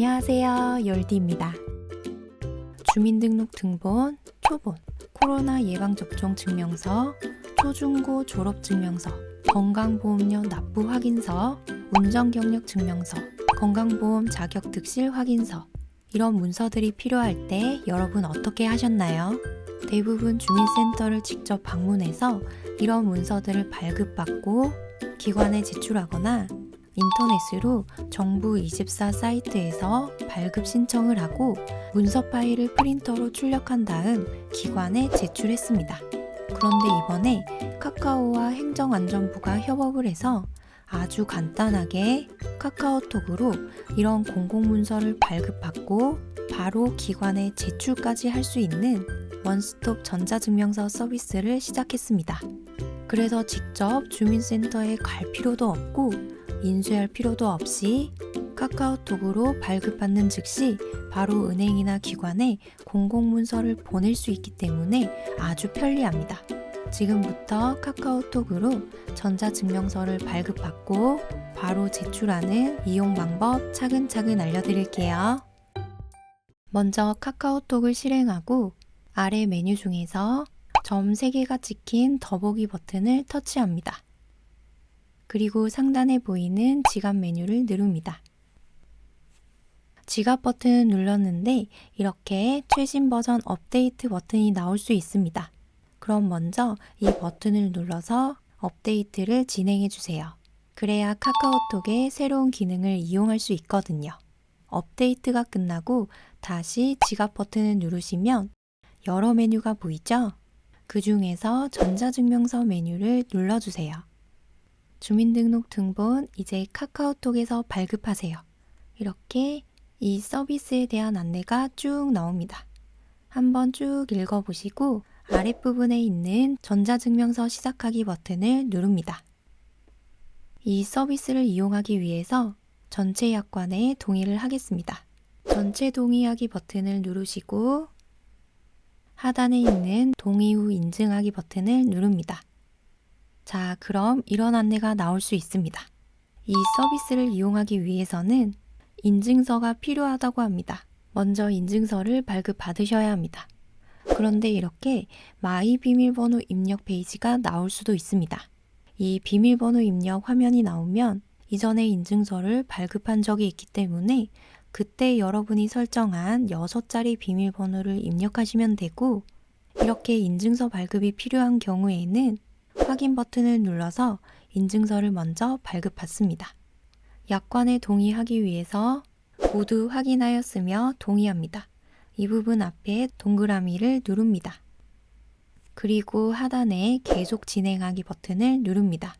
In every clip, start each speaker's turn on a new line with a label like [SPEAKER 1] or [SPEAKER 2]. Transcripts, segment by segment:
[SPEAKER 1] 안녕하세요. 열디입니다. 주민등록 등본, 표본, 코로나 예방접종 증명서, 초중고 졸업증명서, 건강보험료 납부 확인서, 운전경력 증명서, 건강보험 자격 득실 확인서 이런 문서들이 필요할 때 여러분 어떻게 하셨나요? 대부분 주민센터를 직접 방문해서 이런 문서들을 발급받고 기관에 제출하거나 인터넷으로 정부24 사이트에서 발급 신청을 하고 문서 파일을 프린터로 출력한 다음 기관에 제출했습니다. 그런데 이번에 카카오와 행정안전부가 협업을 해서 아주 간단하게 카카오톡으로 이런 공공문서를 발급받고 바로 기관에 제출까지 할 수 있는 원스톱 전자증명서 서비스를 시작했습니다. 그래서 직접 주민센터에 갈 필요도 없고 인수할 필요도 없이 카카오톡으로 발급받는 즉시 바로 은행이나 기관에 공공문서를 보낼 수 있기 때문에 아주 편리합니다. 지금부터 카카오톡으로 전자증명서를 발급받고 바로 제출하는 이용 방법 차근차근 알려드릴게요. 먼저 카카오톡을 실행하고 아래 메뉴 중에서 점 3개가 찍힌 더보기 버튼을 터치합니다. 그리고 상단에 보이는 지갑 메뉴를 누릅니다. 지갑 버튼을 눌렀는데 이렇게 최신 버전 업데이트 버튼이 나올 수 있습니다. 그럼 먼저 이 버튼을 눌러서 업데이트를 진행해 주세요. 그래야 카카오톡의 새로운 기능을 이용할 수 있거든요. 업데이트가 끝나고 다시 지갑 버튼을 누르시면 여러 메뉴가 보이죠? 그 중에서 전자증명서 메뉴를 눌러주세요. 주민등록 등본 이제 카카오톡에서 발급하세요. 이렇게 이 서비스에 대한 안내가 쭉 나옵니다. 한번 쭉 읽어보시고 아랫부분에 있는 전자증명서 시작하기 버튼을 누릅니다. 이 서비스를 이용하기 위해서 전체 약관에 동의를 하겠습니다. 전체 동의하기 버튼을 누르시고 하단에 있는 동의 후 인증하기 버튼을 누릅니다. 자, 그럼 이런 안내가 나올 수 있습니다. 이 서비스를 이용하기 위해서는 인증서가 필요하다고 합니다. 먼저 인증서를 발급받으셔야 합니다. 그런데 이렇게 마이 비밀번호 입력 페이지가 나올 수도 있습니다. 이 비밀번호 입력 화면이 나오면 이전에 인증서를 발급한 적이 있기 때문에 그때 여러분이 설정한 6자리 비밀번호를 입력하시면 되고 이렇게 인증서 발급이 필요한 경우에는 확인 버튼을 눌러서 인증서를 먼저 발급받습니다. 약관에 동의하기 위해서 모두 확인하였으며 동의합니다. 이 부분 앞에 동그라미를 누릅니다. 그리고 하단에 계속 진행하기 버튼을 누릅니다.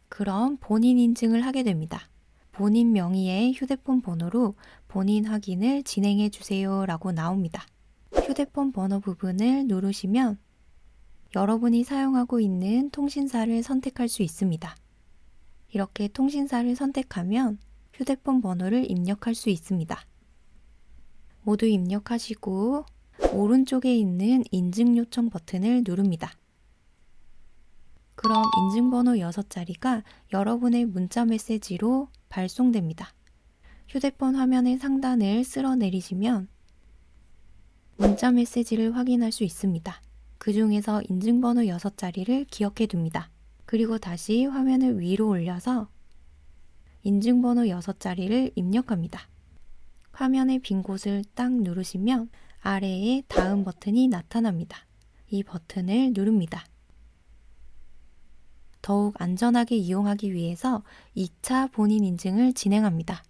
[SPEAKER 1] 그럼 본인 인증을 하게 됩니다. 본인 명의의 휴대폰 번호로 본인 확인을 진행해 주세요 라고 나옵니다. 휴대폰 번호 부분을 누르시면 여러분이 사용하고 있는 통신사를 선택할 수 있습니다. 이렇게 통신사를 선택하면 휴대폰 번호를 입력할 수 있습니다. 모두 입력하시고 오른쪽에 있는 인증 요청 버튼을 누릅니다. 그럼 인증번호 6자리가 여러분의 문자 메시지로 발송됩니다. 휴대폰 화면의 상단을 쓸어 내리시면 문자 메시지를 확인할 수 있습니다. 그 중에서 인증번호 6자리를 기억해 둡니다. 그리고 다시 화면을 위로 올려서 인증번호 6자리를 입력합니다. 화면의 빈 곳을 딱 누르시면 아래에 다음 버튼이 나타납니다. 이 버튼을 누릅니다. 더욱 안전하게 이용하기 위해서 2차 본인 인증을 진행합니다.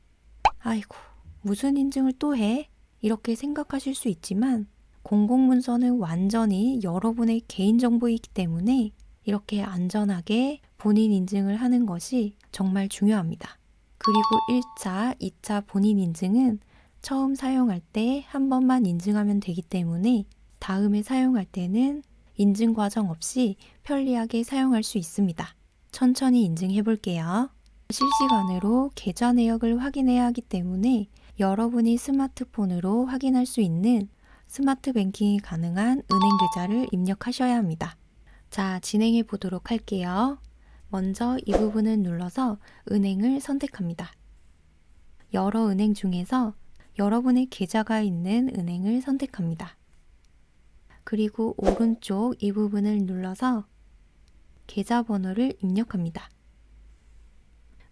[SPEAKER 1] 아이고, 무슨 인증을 또 해? 이렇게 생각하실 수 있지만 공공문서는 완전히 여러분의 개인정보이기 때문에 이렇게 안전하게 본인 인증을 하는 것이 정말 중요합니다. 그리고 1차, 2차 본인 인증은 처음 사용할 때 한 번만 인증하면 되기 때문에 다음에 사용할 때는 인증 과정 없이 편리하게 사용할 수 있습니다. 천천히 인증해 볼게요. 실시간으로 계좌 내역을 확인해야 하기 때문에 여러분이 스마트폰으로 확인할 수 있는 스마트 뱅킹이 가능한 은행 계좌를 입력하셔야 합니다. 자, 진행해 보도록 할게요. 먼저 이 부분을 눌러서 은행을 선택합니다. 여러 은행 중에서 여러분의 계좌가 있는 은행을 선택합니다. 그리고 오른쪽 이 부분을 눌러서 계좌번호를 입력합니다.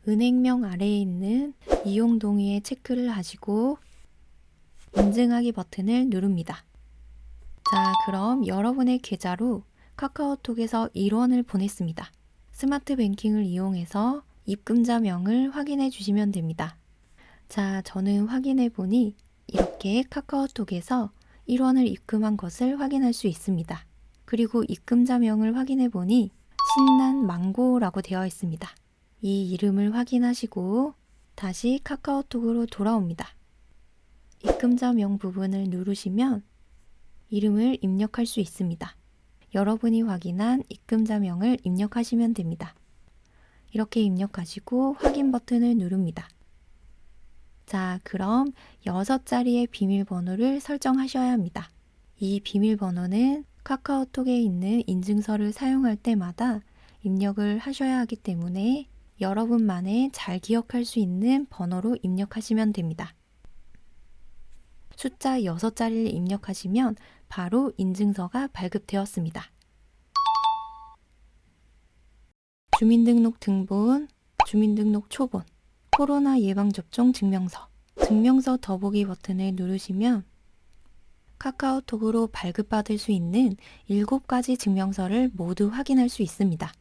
[SPEAKER 1] 은행명 아래에 있는 이용 동의에 체크를 하시고 인증하기 버튼을 누릅니다. 자, 그럼 여러분의 계좌로 카카오톡에서 1원을 보냈습니다. 스마트 뱅킹을 이용해서 입금자명을 확인해 주시면 됩니다. 자, 저는 확인해 보니 이렇게 카카오톡에서 1원을 입금한 것을 확인할 수 있습니다. 그리고 입금자명을 확인해 보니 신난 망고라고 되어 있습니다. 이 이름을 확인하시고 다시 카카오톡으로 돌아옵니다. 입금자명 부분을 누르시면 이름을 입력할 수 있습니다. 여러분이 확인한 입금자명을 입력하시면 됩니다. 이렇게 입력하시고 확인 버튼을 누릅니다. 자, 그럼 6자리의 비밀번호를 설정하셔야 합니다. 이 비밀번호는 카카오톡에 있는 인증서를 사용할 때마다 입력을 하셔야 하기 때문에 여러분만의 잘 기억할 수 있는 번호로 입력하시면 됩니다. 숫자 6자리를 입력하시면 바로 인증서가 발급되었습니다. 주민등록 등본, 주민등록 초본, 코로나 예방접종 증명서, 증명서 더보기 버튼을 누르시면 카카오톡으로 발급받을 수 있는 7가지 증명서를 모두 확인할 수 있습니다.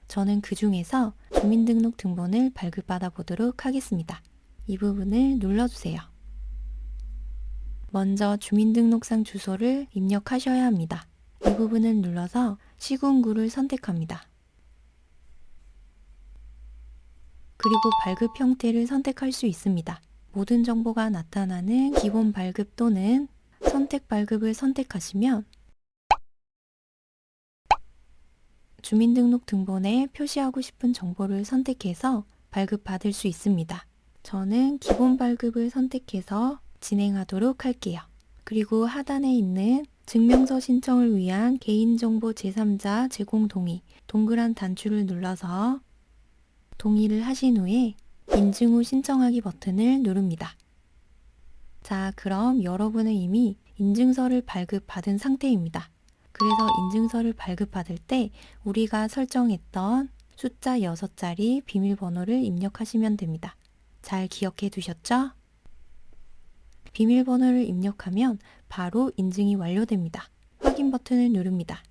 [SPEAKER 1] 저는 그 중에서 주민등록 등본을 발급받아 보도록 하겠습니다. 이 부분을 눌러주세요. 먼저 주민등록상 주소를 입력하셔야 합니다. 이 부분을 눌러서 시군구를 선택합니다. 그리고 발급 형태를 선택할 수 있습니다. 모든 정보가 나타나는 기본 발급 또는 선택 발급을 선택하시면 주민등록 등본에 표시하고 싶은 정보를 선택해서 발급받을 수 있습니다. 저는 기본 발급을 선택해서 진행하도록 할게요. 그리고 하단에 있는 증명서 신청을 위한 개인정보 제3자 제공 동의, 동그란 단추를 눌러서 동의를 하신 후에 인증 후 신청하기 버튼을 누릅니다. 자, 그럼 여러분은 이미 인증서를 발급받은 상태입니다. 그래서 인증서를 발급받을 때 우리가 설정했던 숫자 6자리 비밀번호를 입력하시면 됩니다. 잘 기억해 두셨죠? 비밀번호를 입력하면 바로 인증이 완료됩니다. 확인 버튼을 누릅니다.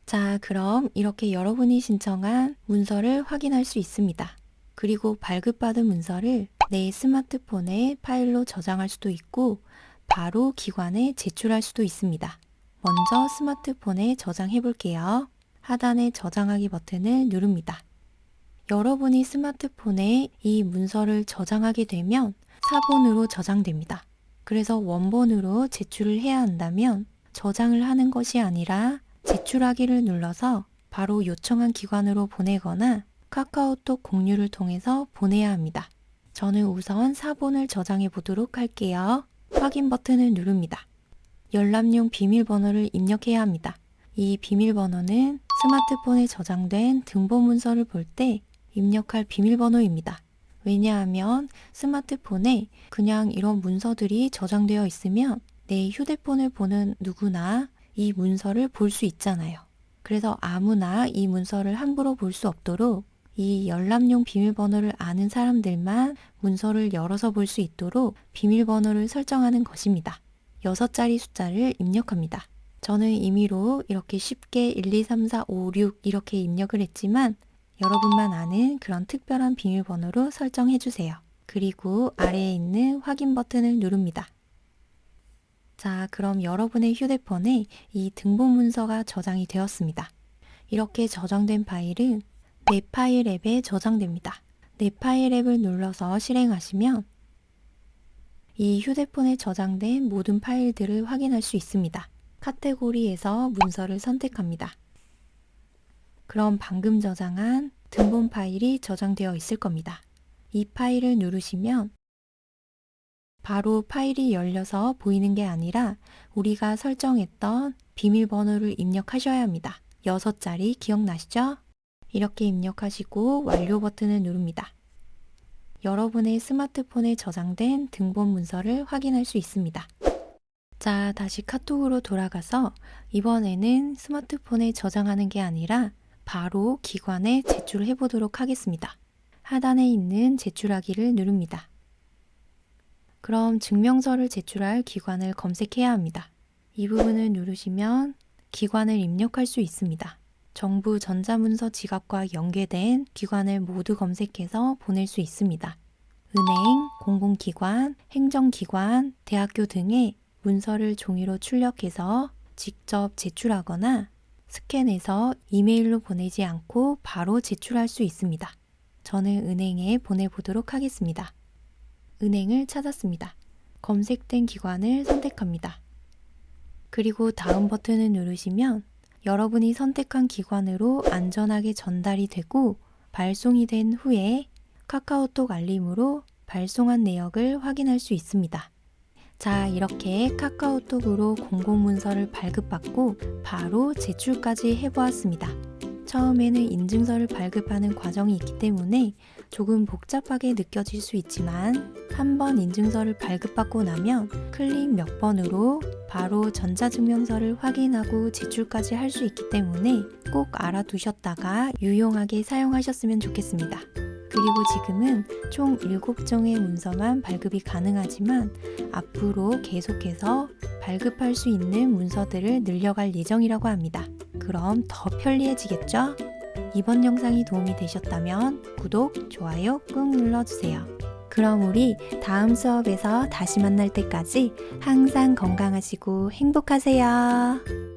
[SPEAKER 1] 자, 그럼 이렇게 여러분이 신청한 문서를 확인할 수 있습니다. 그리고 발급받은 문서를 내 스마트폰에 파일로 저장할 수도 있고 바로 기관에 제출할 수도 있습니다. 먼저 스마트폰에 저장해 볼게요. 하단의 저장하기 버튼을 누릅니다. 여러분이 스마트폰에 이 문서를 저장하게 되면 사본으로 저장됩니다. 그래서 원본으로 제출을 해야 한다면 저장을 하는 것이 아니라 제출하기를 눌러서 바로 요청한 기관으로 보내거나 카카오톡 공유를 통해서 보내야 합니다. 저는 우선 사본을 저장해 보도록 할게요. 확인 버튼을 누릅니다. 열람용 비밀번호를 입력해야 합니다. 이 비밀번호는 스마트폰에 저장된 등본 문서를 볼 때 입력할 비밀번호입니다. 왜냐하면 스마트폰에 그냥 이런 문서들이 저장되어 있으면 내 휴대폰을 보는 누구나 이 문서를 볼 수 있잖아요. 그래서 아무나 이 문서를 함부로 볼 수 없도록 이 열람용 비밀번호를 아는 사람들만 문서를 열어서 볼 수 있도록 비밀번호를 설정하는 것입니다. 6자리 숫자를 입력합니다. 저는 임의로 이렇게 쉽게 1, 2, 3, 4, 5, 6 이렇게 입력을 했지만 여러분만 아는 그런 특별한 비밀번호로 설정해 주세요. 그리고 아래에 있는 확인 버튼을 누릅니다. 자, 그럼 여러분의 휴대폰에 이 등본 문서가 저장이 되었습니다. 이렇게 저장된 파일은 내 파일 앱에 저장됩니다. 내 파일 앱을 눌러서 실행하시면 이 휴대폰에 저장된 모든 파일들을 확인할 수 있습니다. 카테고리에서 문서를 선택합니다. 그럼 방금 저장한 등본 파일이 저장되어 있을 겁니다. 이 파일을 누르시면 바로 파일이 열려서 보이는 게 아니라 우리가 설정했던 비밀번호를 입력하셔야 합니다. 6자리 기억나시죠? 이렇게 입력하시고 완료 버튼을 누릅니다. 여러분의 스마트폰에 저장된 등본 문서를 확인할 수 있습니다. 자, 다시 카톡으로 돌아가서 이번에는 스마트폰에 저장하는 게 아니라 바로 기관에 제출해 보도록 하겠습니다. 하단에 있는 제출하기를 누릅니다. 그럼 증명서를 제출할 기관을 검색해야 합니다. 이 부분을 누르시면 기관을 입력할 수 있습니다. 정부 전자문서 지갑과 연계된 기관을 모두 검색해서 보낼 수 있습니다. 은행, 공공기관, 행정기관, 대학교 등의 문서를 종이로 출력해서 직접 제출하거나 스캔해서 이메일로 보내지 않고 바로 제출할 수 있습니다. 저는 은행에 보내보도록 하겠습니다. 은행을 찾았습니다. 검색된 기관을 선택합니다. 그리고 다음 버튼을 누르시면 여러분이 선택한 기관으로 안전하게 전달이 되고 발송이 된 후에 카카오톡 알림으로 발송한 내역을 확인할 수 있습니다. 자, 이렇게 카카오톡으로 공공문서를 발급받고 바로 제출까지 해보았습니다. 처음에는 인증서를 발급하는 과정이 있기 때문에 조금 복잡하게 느껴질 수 있지만 한번 인증서를 발급받고 나면 클릭 몇 번으로 바로 전자증명서를 확인하고 제출까지 할 수 있기 때문에 꼭 알아두셨다가 유용하게 사용하셨으면 좋겠습니다. 그리고 지금은 총 7종의 문서만 발급이 가능하지만 앞으로 계속해서 발급할 수 있는 문서들을 늘려갈 예정이라고 합니다. 그럼 더 편리해지겠죠? 이번 영상이 도움이 되셨다면 구독, 좋아요 꾹 눌러주세요. 그럼 우리 다음 수업에서 다시 만날 때까지 항상 건강하시고 행복하세요.